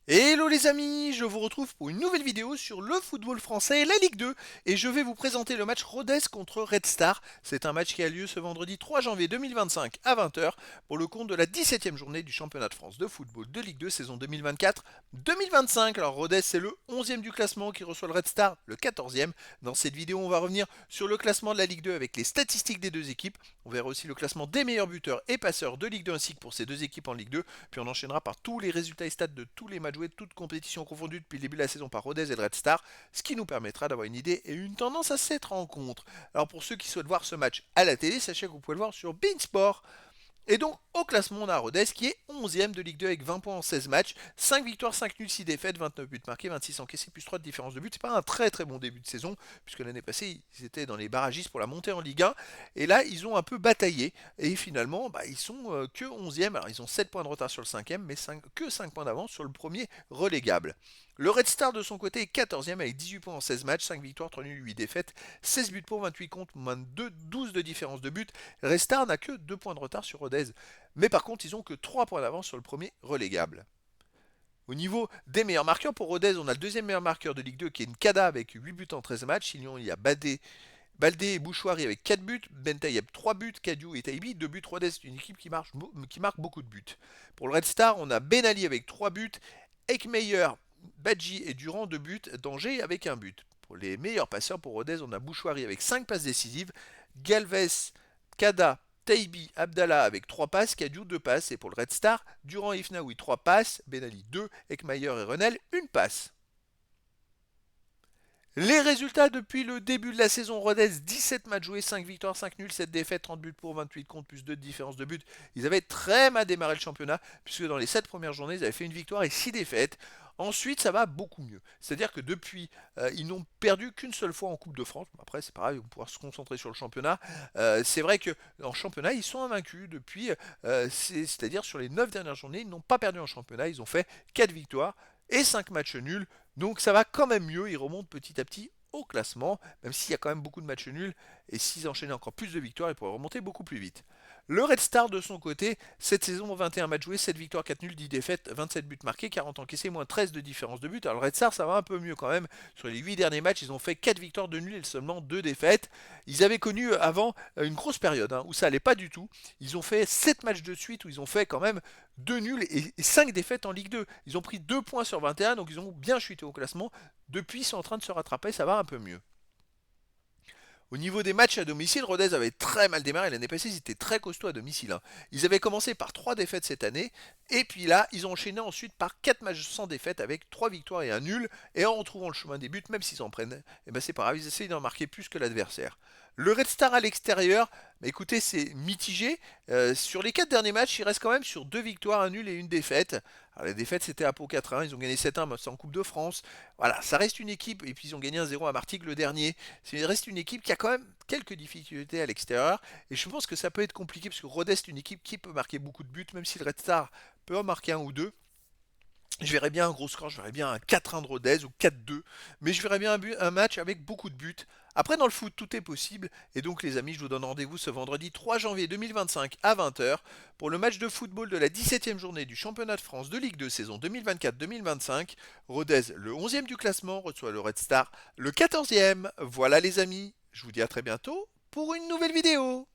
Hello les amis, je vous retrouve pour une nouvelle vidéo sur le football français et la Ligue 2 et je vais vous présenter le match Rodez contre Red Star. C'est un match qui a lieu ce vendredi 3 janvier 2025 à 20h pour le compte de la 17e journée du championnat de France de football de Ligue 2 saison 2024-2025. Alors Rodez c'est le 11e du classement qui reçoit le Red Star le 14e. Dans cette vidéo on va revenir sur le classement de la Ligue 2 avec les statistiques des deux équipes. On verra aussi le classement des meilleurs buteurs et passeurs de Ligue 2 ainsi que pour ces deux équipes en Ligue 2. Puis on enchaînera par tous les résultats et stats de tous les matchs joués, toutes compétitions confondues depuis le début de la saison par Rodez et le Red Star, ce qui nous permettra d'avoir une idée et une tendance à cette rencontre. Alors pour ceux qui souhaitent voir ce match à la télé, sachez que vous pouvez le voir sur Beansport. Et donc, au classement, on a Rodez qui est 11e de Ligue 2 avec 20 points en 16 matchs, 5 victoires, 5 nuls, 6 défaites, 29 buts marqués, 26 encaissés, plus 3 de différence de but. C'est pas un très très bon début de saison, puisque l'année passée, ils étaient dans les barragistes pour la montée en Ligue 1. Et là, ils ont un peu bataillé. Et finalement, ils sont que 11e. Alors, ils ont 7 points de retard sur le 5e, mais que 5 points d'avance sur le premier relégable. Le Red Star de son côté est 14e avec 18 points en 16 matchs, 5 victoires, 3 nuls, 8 défaites, 16 buts pour, 28 contre, moins de 12 de différence de but. Red Star n'a que 2 points de retard sur Rodez. Mais par contre, ils ont que 3 points d'avance sur le premier relégable. Au niveau des meilleurs marqueurs, pour Rodez, on a le deuxième meilleur marqueur de Ligue 2 qui est Nkada avec 8 buts en 13 matchs. Sinon, il y a Baldé et Bouchouari avec 4 buts, Bentayeb 3 buts, Kadiou et Taibi 2 buts. Rodez, c'est une équipe qui marque beaucoup de buts. Pour le Red Star, on a Ben Ali avec 3 buts, Ekmeyer, Badji et Durand 2 buts, Danger avec 1 but. Pour les meilleurs passeurs, pour Rodez, on a Bouchouari avec 5 passes décisives, Galvez, Kada, Taibi, Abdallah avec 3 passes, Kadiou 2 passes. Et pour le Red Star, Durand et Ifnaoui 3 passes, Ben Ali 2, Ekmeyer et Renel 1 passe. Les résultats depuis le début de la saison, Rodez, 17 matchs joués, 5 victoires, 5 nuls, 7 défaites, 30 buts pour, 28 contre, plus 2 de différence de but. Ils avaient très mal démarré le championnat, puisque dans les 7 premières journées, ils avaient fait une victoire et 6 défaites. Ensuite, ça va beaucoup mieux. C'est-à-dire que depuis, ils n'ont perdu qu'une seule fois en Coupe de France. Après, c'est pareil, on va pouvoir se concentrer sur le championnat. C'est vrai qu'en championnat, ils sont invaincus depuis, c'est-à-dire sur les 9 dernières journées, ils n'ont pas perdu en championnat. Ils ont fait 4 victoires et 5 matchs nuls. Donc ça va quand même mieux, ils remontent petit à petit au classement, même s'il y a quand même beaucoup de matchs nuls, et s'ils enchaînaient encore plus de victoires, ils pourraient remonter beaucoup plus vite. Le Red Star de son côté, cette saison 21 matchs joués, 7 victoires, 4 nuls, 10 défaites, 27 buts marqués, 40 encaissés, moins 13 de différence de but. Alors le Red Star ça va un peu mieux quand même, sur les 8 derniers matchs ils ont fait 4 victoires, 2 nuls et seulement 2 défaites. Ils avaient connu avant une grosse période où ça allait pas du tout. Ils ont fait 7 matchs de suite où ils ont fait quand même 2 nuls et 5 défaites en Ligue 2. Ils ont pris 2 points sur 21, donc ils ont bien chuté au classement. Depuis, ils sont en train de se rattraper, ça va un peu mieux. Au niveau des matchs à domicile, Rodez avait très mal démarré l'année passée, ils étaient très costauds à domicile. Ils avaient commencé par 3 défaites cette année, et puis là, ils ont enchaîné ensuite par 4 matchs sans défaite avec 3 victoires et un nul, et en retrouvant le chemin des buts, même s'ils en prennent, et ben c'est pas grave, ils essayent d'en marquer plus que l'adversaire. Le Red Star à l'extérieur, écoutez, c'est mitigé. Sur les 4 derniers matchs, il reste quand même sur 2 victoires, un nul et une défaite. Alors, la défaite, c'était à Pau 4-1, ils ont gagné 7-1, mais c'est en Coupe de France. Voilà, ça reste une équipe, et puis ils ont gagné 1-0 à Martigues le dernier. Ça reste une équipe qui a quand même quelques difficultés à l'extérieur, et je pense que ça peut être compliqué, parce que Rodez, est une équipe qui peut marquer beaucoup de buts, même si le Red Star peut en marquer un ou deux. Je verrais bien un gros score, je verrais bien un 4-1 de Rodez ou 4-2, mais je verrais bien un match avec beaucoup de buts. Après, dans le foot, tout est possible, et donc les amis, je vous donne rendez-vous ce vendredi 3 janvier 2025 à 20h pour le match de football de la 17e journée du championnat de France de Ligue 2 saison 2024-2025. Rodez, le 11e du classement, reçoit le Red Star, le 14e. Voilà les amis, je vous dis à très bientôt pour une nouvelle vidéo.